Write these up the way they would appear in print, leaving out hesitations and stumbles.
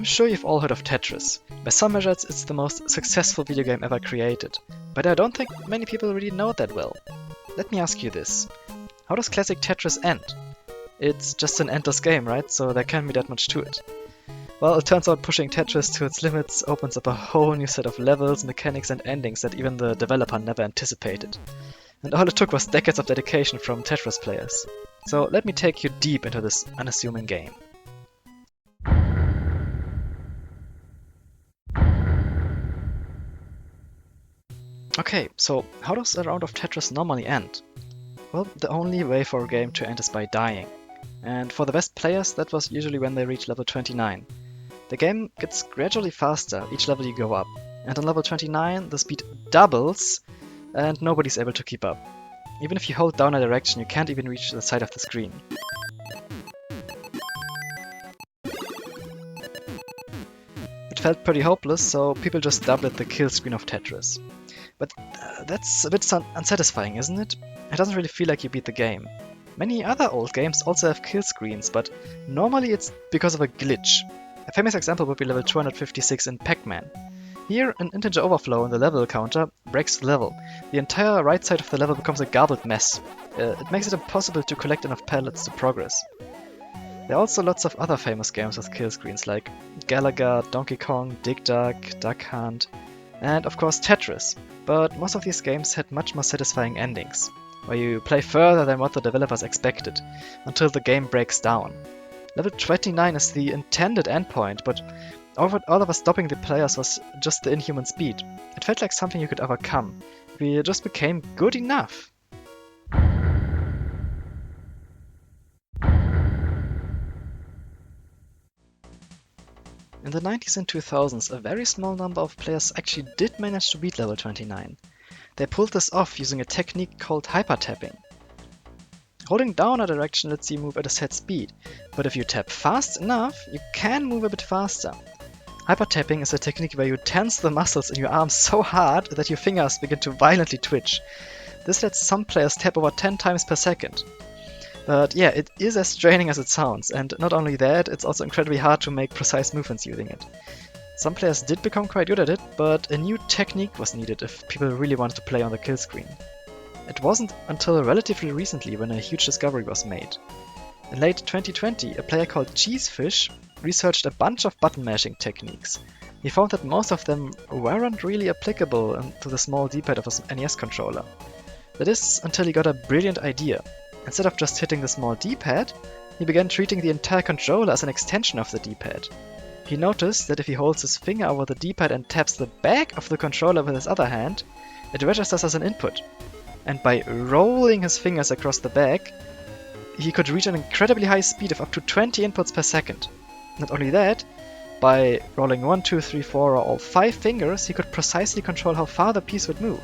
I'm sure you've all heard of Tetris. By some measures, it's the most successful video game ever created, but I don't think many people really know it that well. Let me ask you this. How does classic Tetris end? It's just an endless game, right? So there can't be that much to it. Well, it turns out pushing Tetris to its limits opens up a whole new set of levels, mechanics and endings that even the developer never anticipated. And all it took was decades of dedication from Tetris players. So let me take you deep into this unassuming game. Okay, so how does a round of Tetris normally end? Well, the only way for a game to end is by dying. And for the best players, that was usually when they reach level 29. The game gets gradually faster each level you go up, and on level 29 the speed doubles and nobody's able to keep up. Even if you hold down a direction, you can't even reach the side of the screen. It felt pretty hopeless, so people just dubbed it the kill screen of Tetris. But that's a bit unsatisfying, isn't it? It doesn't really feel like you beat the game. Many other old games also have kill screens, but normally it's because of a glitch. A famous example would be level 256 in Pac-Man. Here, an integer overflow in the level counter breaks the level. The entire right side of the level becomes a garbled mess. It makes it impossible to collect enough pellets to progress. There are also lots of other famous games with kill screens like Galaga, Donkey Kong, Dig Dug, Duck Hunt, and of course Tetris. But most of these games had much more satisfying endings, where you play further than what the developers expected, until the game breaks down. Level 29 is the intended endpoint, but all of us stopping the players was just the inhuman speed. It felt like something you could overcome. We just became good enough. In the 90s and 2000s, a very small number of players actually did manage to beat level 29. They pulled this off using a technique called hyper-tapping. Holding down a direction lets you move at a set speed, but if you tap fast enough, you can move a bit faster. Hyper-tapping is a technique where you tense the muscles in your arms so hard that your fingers begin to violently twitch. This lets some players tap over 10 times per second. But yeah, it is as straining as it sounds, and not only that, it's also incredibly hard to make precise movements using it. Some players did become quite good at it, but a new technique was needed if people really wanted to play on the kill screen. It wasn't until relatively recently when a huge discovery was made. In late 2020, a player called Cheesefish researched a bunch of button mashing techniques. He found that most of them weren't really applicable to the small D-pad of a NES controller. That is, until he got a brilliant idea. Instead of just hitting the small D-pad, he began treating the entire controller as an extension of the D-pad. He noticed that if he holds his finger over the D-pad and taps the back of the controller with his other hand, it registers as an input. And by rolling his fingers across the back, he could reach an incredibly high speed of up to 20 inputs per second. Not only that, by rolling 1, 2, 3, 4 or all 5 fingers, he could precisely control how far the piece would move.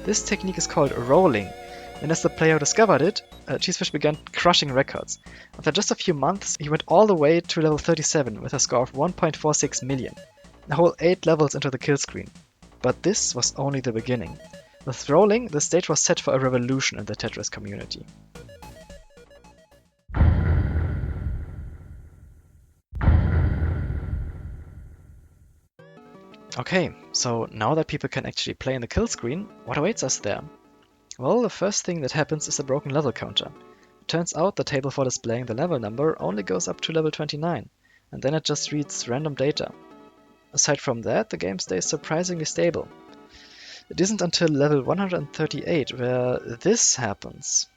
This technique is called rolling, and as the player discovered it, Cheesefish began crushing records. After just a few months, he went all the way to level 37 with a score of 1.46 million, a whole 8 levels into the kill screen. But this was only the beginning. With rolling, the stage was set for a revolution in the Tetris community. Okay, so now that people can actually play in the kill screen, what awaits us there? Well, the first thing that happens is a broken level counter. It turns out the table for displaying the level number only goes up to level 29, and then it just reads random data. Aside from that, the game stays surprisingly stable. It isn't until level 138 where this happens.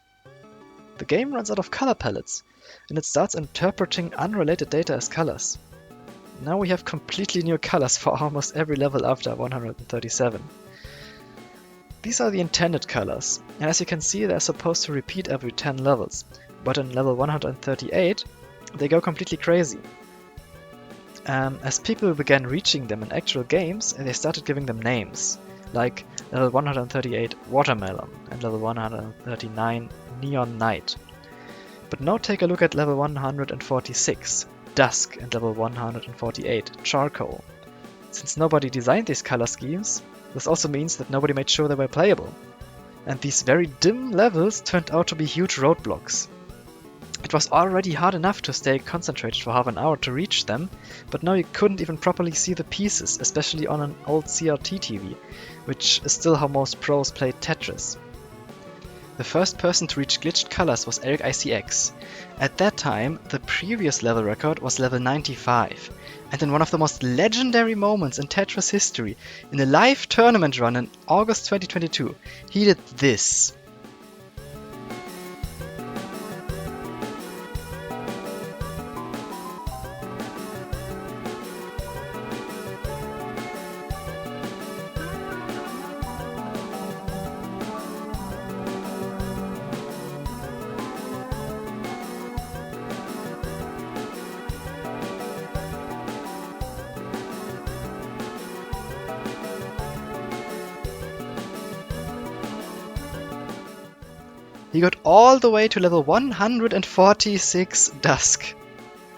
The game runs out of color palettes, and it starts interpreting unrelated data as colors. Now we have completely new colors for almost every level after 137. These are the intended colors, and as you can see, they're supposed to repeat every 10 levels, but in level 138 they go completely crazy. As people began reaching them in actual games, they started giving them names, like level 138 Watermelon and level 139 Neon Night. But now take a look at level 146 Dusk and level 148 Charcoal. Since nobody designed these color schemes, this also means that nobody made sure they were playable. And these very dim levels turned out to be huge roadblocks. It was already hard enough to stay concentrated for half an hour to reach them, but now you couldn't even properly see the pieces, especially on an old CRT TV, which is still how most pros played Tetris. The first person to reach glitched colors was Eric ICX. At that time, the previous level record was level 95, and in one of the most legendary moments in Tetris history, in a live tournament run in August 2022, he did this. He got all the way to level 146 Dusk.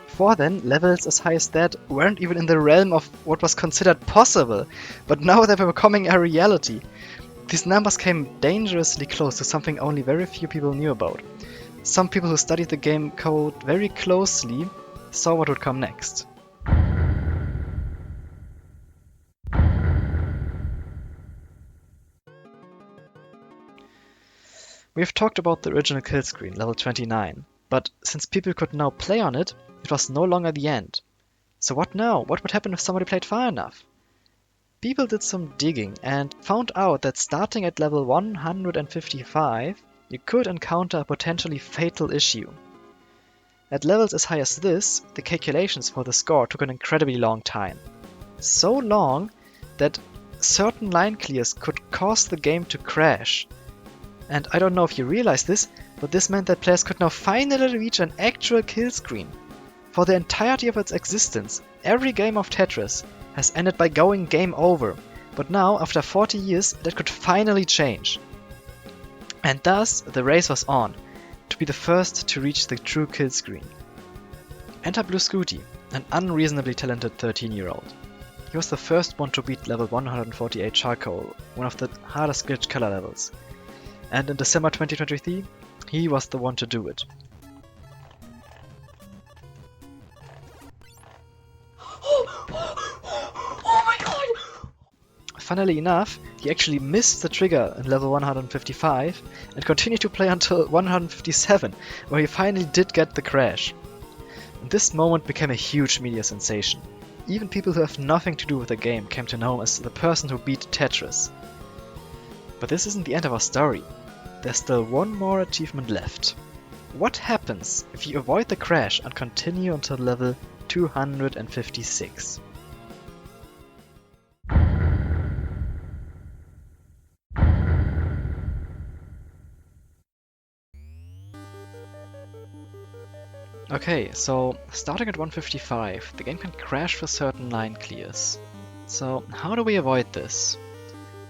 Before then, levels as high as that weren't even in the realm of what was considered possible, but now they were becoming a reality. These numbers came dangerously close to something only very few people knew about. Some people who studied the game code very closely saw what would come next. We've talked about the original kill screen, level 29, but since people could now play on it, it was no longer the end. So what now? What would happen if somebody played far enough? People did some digging and found out that starting at level 155, you could encounter a potentially fatal issue. At levels as high as this, the calculations for the score took an incredibly long time. So long that certain line clears could cause the game to crash. And I don't know if you realize this, but this meant that players could now finally reach an actual kill screen. For the entirety of its existence, every game of Tetris has ended by going game over, but now, after 40 years, that could finally change. And thus, the race was on, to be the first to reach the true kill screen. Enter Blue Scooty, an unreasonably talented 13-year-old. He was the first one to beat level 148 Charcoal, one of the hardest glitch color levels. And in December 2023, he was the one to do it. Oh my god! Funnily enough, he actually missed the trigger in level 155 and continued to play until 157, where he finally did get the crash. And this moment became a huge media sensation. Even people who have nothing to do with the game came to know him as the person who beat Tetris. But this isn't the end of our story. There's still one more achievement left. What happens if you avoid the crash and continue until level 256? Okay, so starting at 155, the game can crash for certain line clears. So how do we avoid this?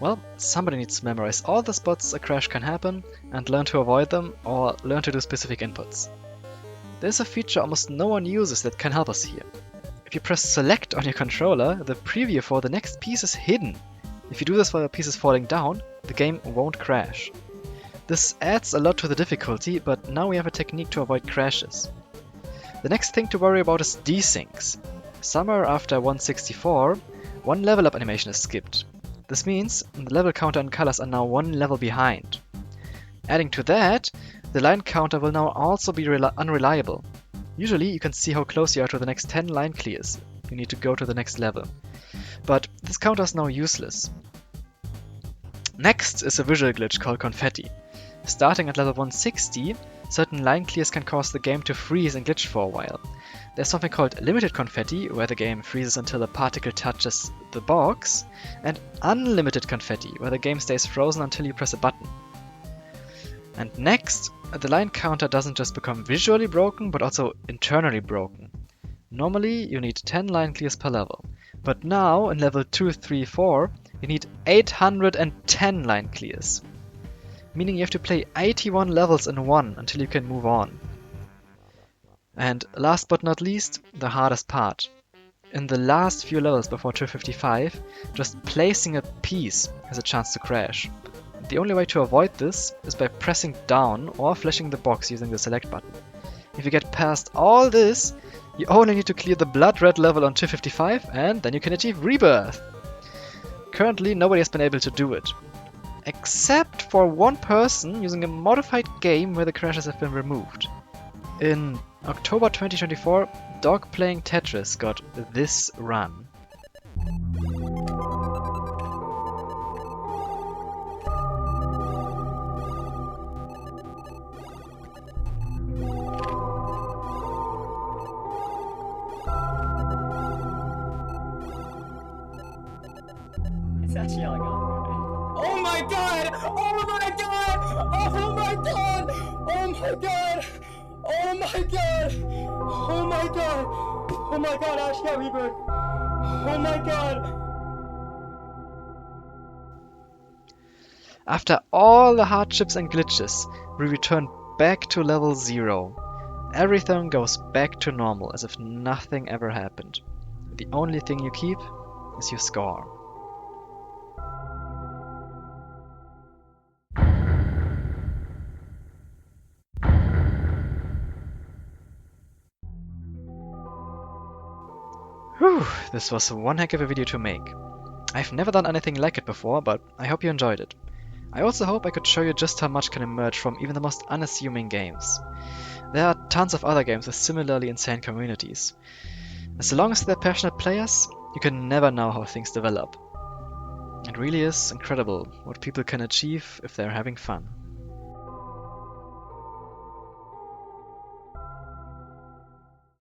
Well, somebody needs to memorize all the spots a crash can happen and learn to avoid them or learn to do specific inputs. There's a feature almost no one uses that can help us here. If you press select on your controller, the preview for the next piece is hidden. If you do this while a piece is falling down, the game won't crash. This adds a lot to the difficulty, but now we have a technique to avoid crashes. The next thing to worry about is desyncs. Somewhere after 164, one level up animation is skipped. This means the level counter and colors are now one level behind. Adding to that, the line counter will now also be unreliable. Usually you can see how close you are to the next 10 line clears. You need to go to the next level. But this counter is now useless. Next is a visual glitch called confetti. Starting at level 160, certain line clears can cause the game to freeze and glitch for a while. There's something called limited confetti, where the game freezes until a particle touches the box, and unlimited confetti, where the game stays frozen until you press a button. And next, the line counter doesn't just become visually broken, but also internally broken. Normally, you need 10 line clears per level, but now, in level 234, you need 810 line clears. Meaning you have to play 81 levels in one until you can move on. And last but not least, the hardest part. In the last few levels before 255, just placing a piece has a chance to crash. The only way to avoid this is by pressing down or flashing the box using the select button. If you get past all this, you only need to clear the blood red level on 255 and then you can achieve Rebirth. Currently nobody has been able to do it. Except for one person using a modified game where the crashes have been removed. In October 2024, Dog playing Tetris got this run. It's actually all gone. Oh my god! Oh my god! Oh my god! Oh my god! Oh my god! Oh my god! Oh my god, Ash got Rebirth! Oh my god! After all the hardships and glitches, we return back to level 0. Everything goes back to normal as if nothing ever happened. The only thing you keep is your score. Whew, this was one heck of a video to make. I've never done anything like it before, but I hope you enjoyed it. I also hope I could show you just how much can emerge from even the most unassuming games. There are tons of other games with similarly insane communities. As long as they're passionate players, you can never know how things develop. It really is incredible what people can achieve if they're having fun.